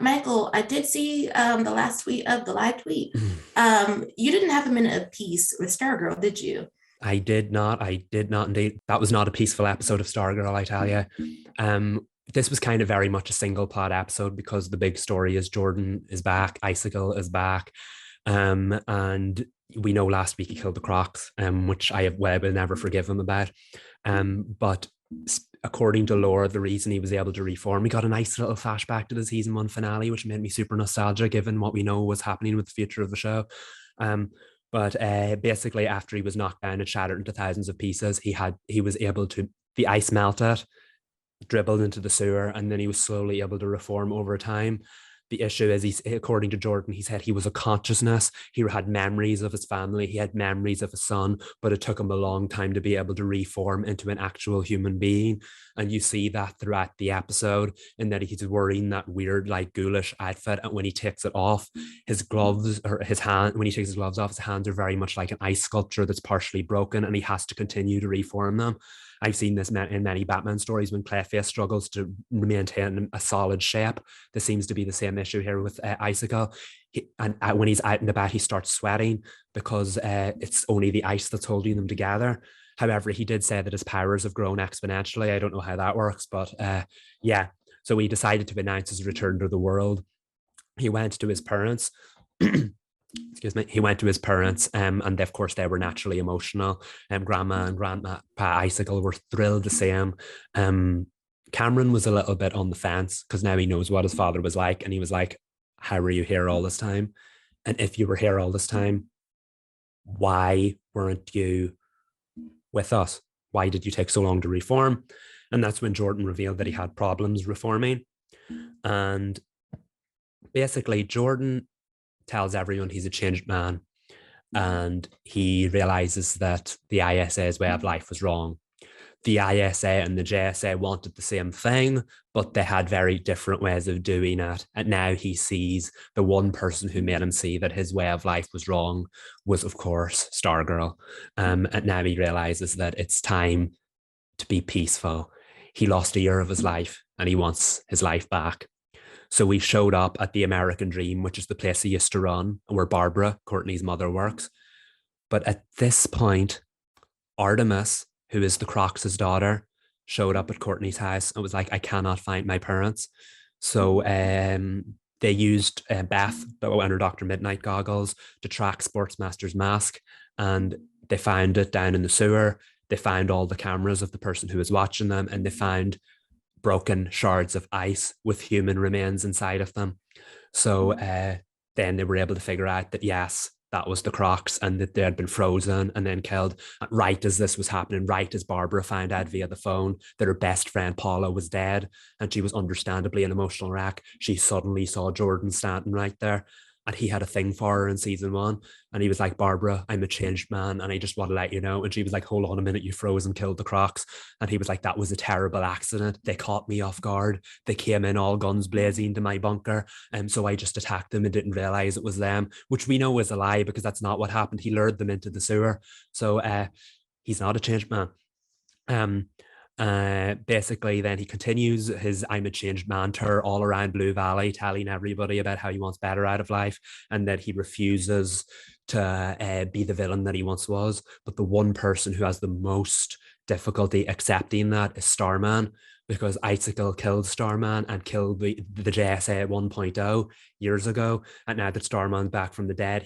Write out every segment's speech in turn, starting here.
Michael, I did see the last tweet of the live tweet. You didn't have a minute of peace with Stargirl, did you? I did not. I did not indeed. That was not a peaceful episode of Stargirl, I tell you. Um, this was kind of very much a single plot episode because the big story is Jordan is back, Icicle is back, and we know last week he killed the Crocs, which I will never forgive him about. But according to lore, the reason he was able to reform, we got a nice little flashback to the season one finale, which made me super nostalgic, given what we know was happening with the future of the show. Um, but basically, after he was knocked down and shattered into thousands of pieces, he was able to the ice melted, dribbled into the sewer, and then he was slowly able to reform over time. The issue is, according to Jordan, he said he was a consciousness. He had memories of his family. He had memories of his son, but it took him a long time to be able to reform into an actual human being. And you see that throughout the episode, in that he's wearing that weird, like ghoulish outfit. And when he takes it off, his gloves or his hand, when he takes his gloves off, his hands are very much like an ice sculpture that's partially broken, and he has to continue to reform them. I've seen this in many Batman stories when Clayface struggles to maintain a solid shape. This seems to be the same issue here with Icicle. When he's out and about, he starts sweating because it's only the ice that's holding them together. However, he did say that his powers have grown exponentially. I don't know how that works, but yeah. So he decided to announce his return to the world. He went to his parents. Excuse me, he went to his parents, and of course they were naturally emotional. Grandma and Grandpa Icicle were thrilled to see him. Cameron was a little bit on the fence because now he knows what his father was like, and he was like, how were you here all this time? And if you were here all this time, why weren't you with us? Why did you take so long to reform? And that's when Jordan revealed that he had problems reforming. And basically, Jordan tells everyone he's a changed man, and he realizes that the ISA's way of life was wrong. The ISA and the JSA wanted the same thing, but they had very different ways of doing it. And now he sees the one person who made him see that his way of life was wrong was, of course, Stargirl. And now he realizes that it's time to be peaceful. He lost a year of his life and he wants his life back. So we showed up at the American Dream, which is the place he used to run, where Barbara, Courtney's mother, works. But at this point, Artemis, who is the Crocs' daughter, showed up at Courtney's house and was like, I cannot find my parents. So they used Beth and her Dr. Midnight goggles to track Sportsmaster's mask, and they found it down in the sewer. They found all the cameras of the person who was watching them, and they found broken shards of ice with human remains inside of them. So then they were able to figure out that, yes, that was the Crocs and that they had been frozen and then killed. Right as this was happening, right as Barbara found out via the phone that her best friend Paula was dead and she was understandably an emotional wreck, she suddenly saw Jordan standing right there. And he had a thing for her in season one. And he was like, Barbara, I'm a changed man. And I just want to let you know. And she was like, hold on a minute, you froze and killed the Crocs. And he was like, that was a terrible accident. They caught me off guard. They came in all guns blazing to my bunker. And so I just attacked them and didn't realize it was them, which we know is a lie because that's not what happened. He lured them into the sewer. So he's not a changed man. Um, Basically, then he continues his I'm a changed man tour all around Blue Valley, telling everybody about how he wants better out of life and that he refuses to be the villain that he once was. But the one person who has the most difficulty accepting that is Starman, because Icicle killed Starman and killed the JSA at 1.0 years ago. And now that Starman's back from the dead,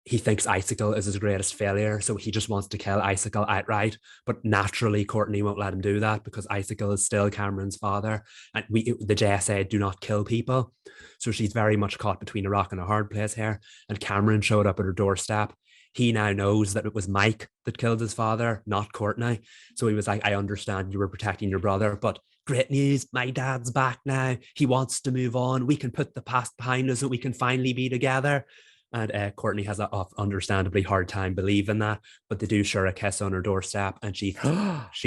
he thinks Icicle is his greatest failure, so he just wants to kill Icicle outright. But naturally, Courtney won't let him do that because Icicle is still Cameron's father, and the JSA, do not kill people. So she's very much caught between a rock and a hard place here. And Cameron showed up at her doorstep. He now knows that it was Mike that killed his father, not Courtney. So he was like, I understand you were protecting your brother, but great news, my dad's back now. He wants to move on. We can put the past behind us and we can finally be together. And Courtney has an understandably hard time believing that, but they do share a kiss on her doorstep, and she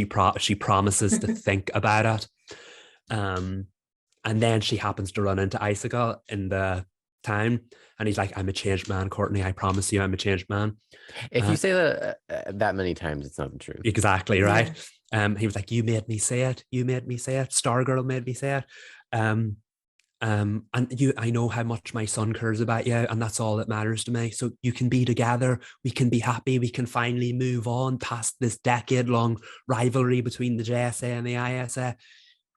promises to think about it. And then she happens to run into Icicle in the town, and he's like, "I'm a changed man, Courtney. I promise you, I'm a changed man." If you say that that many times, it's not the truth. Exactly right. He was like, "You made me say it. You made me say it. Stargirl made me say it." And I know how much my son cares about you, and that's all that matters to me. So you can be together, we can be happy, we can finally move on past this decade-long rivalry between the JSA and the ISA.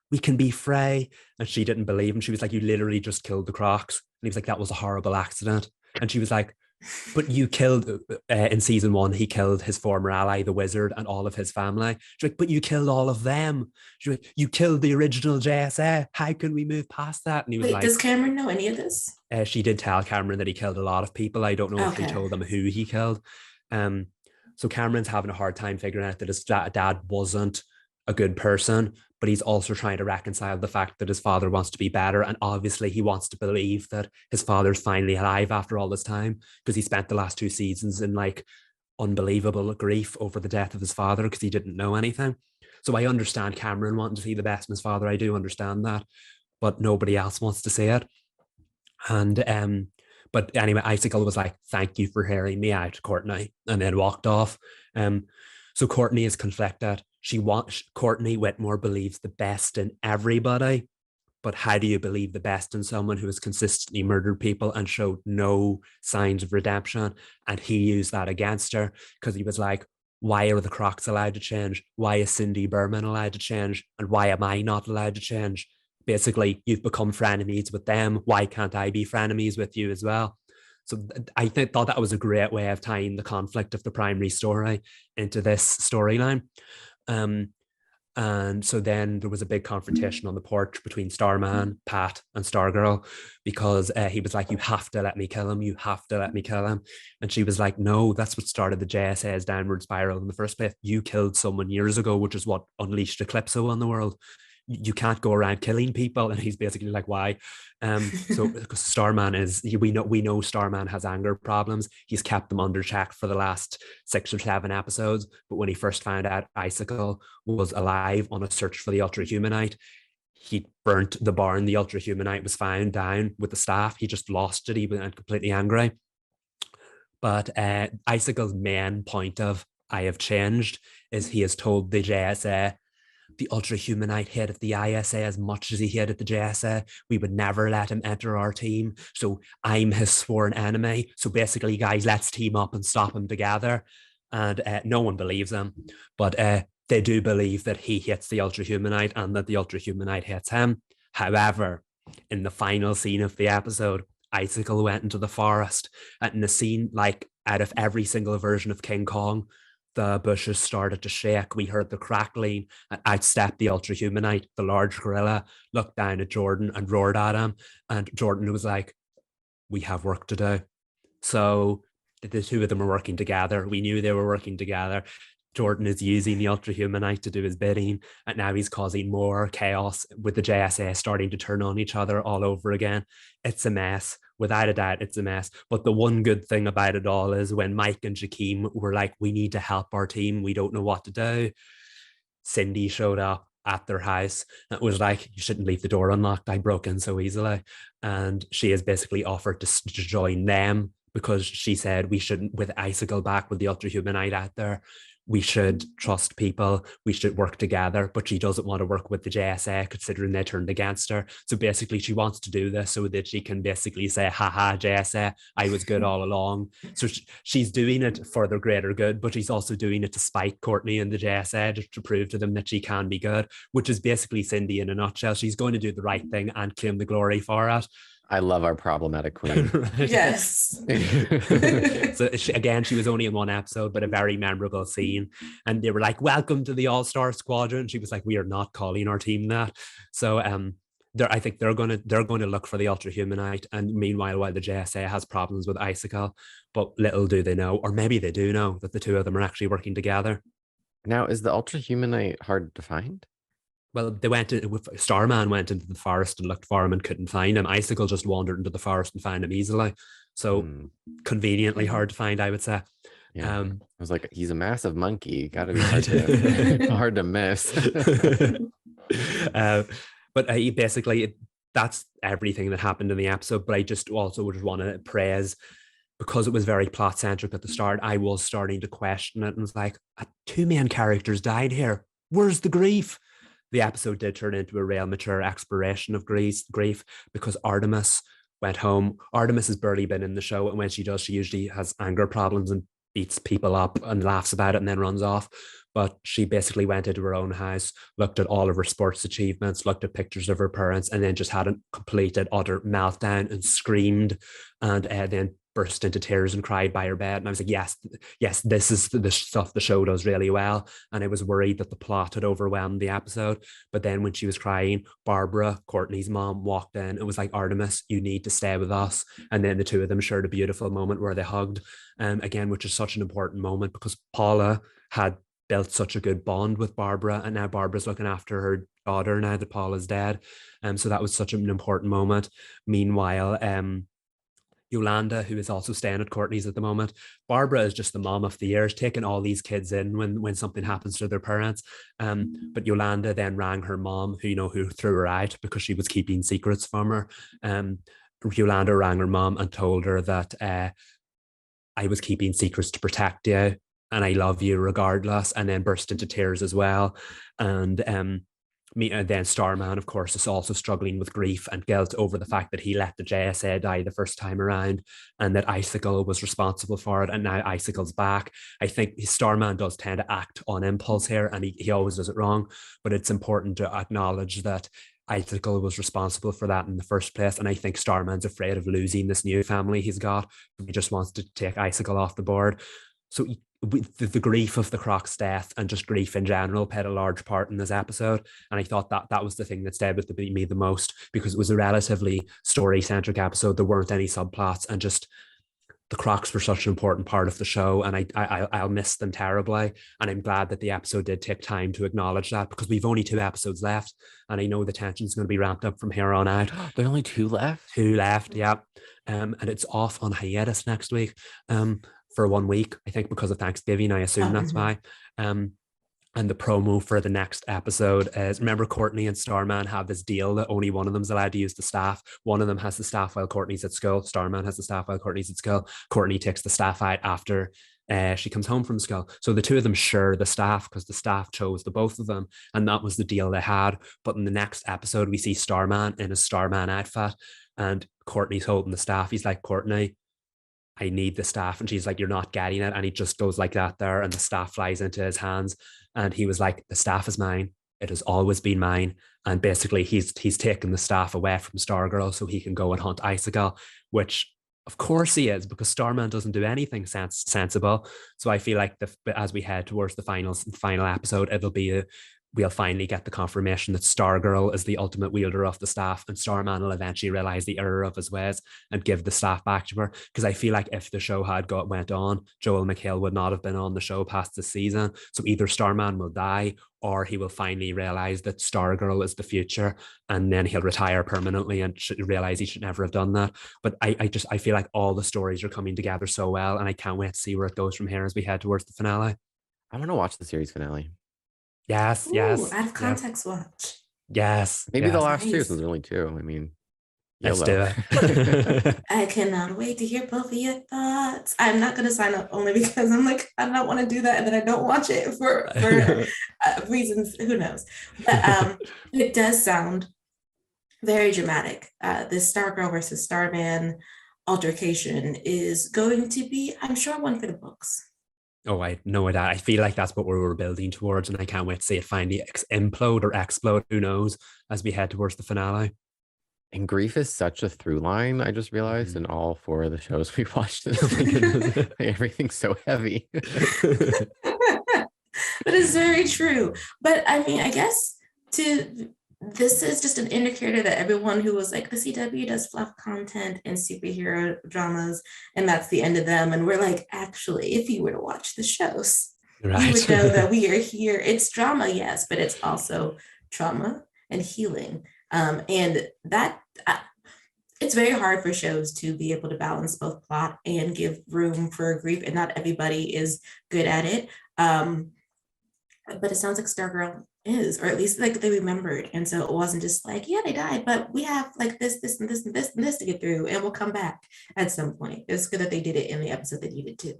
We can be free. And she didn't believe him. She was like, you literally just killed the Crocs. And he was like, that was a horrible accident. And she was like, but you killed in season 1, he killed his former ally, the wizard, and all of his family. She's like, but you killed all of them. She's like, you killed the original JSA. How can we move past that? And he was Wait, like, does Cameron know any of this? she did tell Cameron that he killed a lot of people. I don't know if he told them who he killed. So Cameron's having a hard time figuring out that his dad wasn't a good person, but he's also trying to reconcile the fact that his father wants to be better. And obviously he wants to believe that his father's finally alive after all this time, because he spent the last 2 seasons in like unbelievable grief over the death of his father because he didn't know anything. So I understand Cameron wanting to see the best in his father. I do understand that, but nobody else wants to see it. And but anyway, Icicle was like, thank you for hearing me out, Courtney, and then walked off. So Courtney is conflicted. Courtney Whitmore believes the best in everybody, but how do you believe the best in someone who has consistently murdered people and showed no signs of redemption? And he used that against her because he was like, why are the Crocs allowed to change? Why is Cindy Berman allowed to change? And why am I not allowed to change? Basically, you've become frenemies with them. Why can't I be frenemies with you as well? So I thought that was a great way of tying the conflict of the primary story into this storyline. And so then there was a big confrontation on the porch between Starman, Pat, and Stargirl because he was like, you have to let me kill him. You have to let me kill him. And she was like, no, that's what started the JSA's downward spiral in the first place. You killed someone years ago, which is what unleashed Eclipso on the world. You can't go around killing people. And he's basically like, why? So Starman we know Starman has anger problems. He's kept them under check for the last 6 or 7 episodes. But when he first found out Icicle was alive on a search for the Ultrahumanite, he burnt the barn the Ultrahumanite was found down with the staff. He just lost it. He went completely angry. But Icicle's main point of I have changed is he has told the JSA the Ultrahumanite hated the ISA as much as he hated the JSA. We would never let him enter our team. So I'm his sworn enemy. So basically, guys, let's team up and stop him together. And no one believes him. But they do believe that he hates the Ultrahumanite and that the Ultrahumanite hates him. However, in the final scene of the episode, Icicle went into the forest. And in the scene, like out of every single version of King Kong, the bushes started to shake. We heard the crackling, and out stepped the Ultrahumanite, the large gorilla, looked down at Jordan and roared at him. And Jordan was like, we have work to do. So the two of them are working together. We knew they were working together. Jordan is using the Ultrahumanite to do his bidding, and now he's causing more chaos with the JSA starting to turn on each other all over again. It's a mess. Without a doubt, it's a mess. But the one good thing about it all is when Mike and Jakeem were like, we need to help our team. We don't know what to do. Cindy showed up at their house. It was like, you shouldn't leave the door unlocked. I broke in so easily. And she has basically offered to join them because she said we shouldn't, with Icicle back, with the Ultrahumanite out there, we should trust people, we should work together, but she doesn't want to work with the JSA considering they turned against her. So basically she wants to do this so that she can basically say, haha, JSA, I was good all along. So she's doing it for the greater good, but she's also doing it to spite Courtney and the JSA, just to prove to them that she can be good, which is basically Cindy in a nutshell. She's going to do the right thing and claim the glory for it. I love our problematic queen. Yes. So she was only in 1 episode, but a very memorable scene. And they were like, welcome to the All-Star Squadron. She was like, we are not calling our team that. So I think they're going to look for the Ultrahumanite. And meanwhile, while the JSA has problems with Icicle, but little do they know, or maybe they do know, that the two of them are actually working together. Now, is the Ultrahumanite hard to find? Well, Starman went into the forest and looked for him and couldn't find him. Icicle just wandered into the forest and found him easily. So conveniently hard to find, I would say. Yeah. I was like, he's a massive monkey. Got to be hard to miss. But basically, that's everything that happened in the episode. But I just also would want to praise, because it was very plot centric at the start, I was starting to question it and was like, 2 main characters died here. Where's the grief? the episode did turn into a real mature exploration of grief because Artemis went home. Artemis has barely been in the show, and when she does, she usually has anger problems and beats people up and laughs about it and then runs off. But she basically went into her own house, looked at all of her sports achievements, looked at pictures of her parents, and then just had a complete and utter meltdown and screamed, and then burst into tears and cried by her bed. And I was like, yes, this is the stuff the show does really well. And I was worried that the plot had overwhelmed the episode. But then when she was crying, Barbara, Courtney's mom, walked in and was like, Artemis, you need to stay with us. And then the two of them shared a beautiful moment where they hugged, again, which is such an important moment because Paula had built such a good bond with Barbara, and now Barbara's looking after her daughter now that Paula's dead. So that was such an important moment. Meanwhile, Yolanda, who is also staying at Courtney's at the moment. Barbara is just the mom of the year, taking all these kids in when something happens to their parents. But Yolanda then rang her mom, who threw her out because she was keeping secrets from her. Yolanda rang her mom and told her that I was keeping secrets to protect you, and I love you regardless, and then burst into tears as well. And then Starman, of course, is also struggling with grief and guilt over the fact that he let the JSA die the first time around, and that Icicle was responsible for it, and now Icicle's back. I think Starman does tend to act on impulse here, and he always does it wrong, but it's important to acknowledge that Icicle was responsible for that in the first place, and I think Starman's afraid of losing this new family he's got. He just wants to take Icicle off the board. So the grief of the Croc's death and just grief in general played a large part in this episode. And I thought that was the thing that stayed with me the most, because it was a relatively story-centric episode. There weren't any subplots, and just the Crocs were such an important part of the show, and I'll miss them terribly. And I'm glad that the episode did take time to acknowledge that, because we've only 2 episodes left, and I know the tension's going to be ramped up from here on out. There are only 2 left? 2 left, yeah. And it's off on hiatus next week. For 1 week, I think, because of Thanksgiving. I assume that's why. And the promo for the next episode is, remember, Courtney and Starman have this deal that only one of them's allowed to use the staff. One of them has the staff while Courtney's at school. Starman has the staff while Courtney's at school. Courtney takes the staff out after she comes home from school. So the 2 of them share the staff because the staff chose the both of them, and that was the deal they had. But in the next episode, we see Starman in a Starman outfit, and Courtney's holding the staff. He's like, Courtney, I need the staff. And she's like, you're not getting it. And he just goes like that there, and the staff flies into his hands. And he was like, the staff is mine. It has always been mine. And basically he's taken the staff away from Stargirl so he can go and hunt Icicle, which of course he is, because Starman doesn't do anything sensible. So I feel like as we head towards the final episode, we'll finally get the confirmation that Stargirl is the ultimate wielder of the staff, and Starman will eventually realize the error of his ways and give the staff back to her. Because I feel like if the show went on, Joel McHale would not have been on the show past this season. So either Starman will die, or he will finally realize that Stargirl is the future, and then he'll retire permanently and realize he should never have done that. But I feel like all the stories are coming together so well, and I can't wait to see where it goes from here as we head towards the finale. I want to watch the series finale. Yes, Ooh, yes. out of context watch. Yes. Maybe yes. the last 2, Nice. since there's only 2. I mean, Let's YOLO. do it. I cannot wait to hear both of your thoughts. I'm not going to sign up only because I'm like, I don't want to do that, and then I don't watch it for reasons, who knows. But it does sound very dramatic. This Stargirl versus Starman altercation is going to be, I'm sure, one for the books. Oh, I know that. I feel like that's what we were building towards, and I can't wait to see it finally implode or explode. Who knows, as we head towards the finale. And grief is such a through line, I just realized, in all 4 of the shows we watched. Oh my goodness. Everything's so heavy. That is very true. But I mean, I guess this is just an indicator that everyone who was like, the CW does fluff content and superhero dramas, and that's the end of them. And we're like, actually, if you were to watch the shows, Right. you would know that we are here. It's drama, yes, but it's also trauma and healing. And that it's very hard for shows to be able to balance both plot and give room for grief, and not everybody is good at it. But it sounds like Stargirl is, or at least like they remembered. And so it wasn't just like, yeah, they died, but we have like this and this and this and this to get through, and we'll come back at some point. It's good that they did it in the episode they needed to.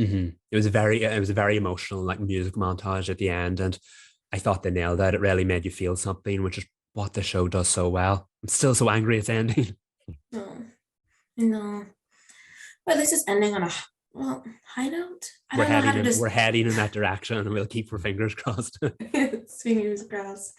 Mm-hmm. It was a very emotional, like, music montage at the end, and I thought they nailed it. It really made you feel something, which is what the show does so well. I'm still so angry it's ending. Oh, no. But this is ending on a high note. I don't know how to we're heading in that direction, and we'll keep our fingers crossed. Fingers crossed.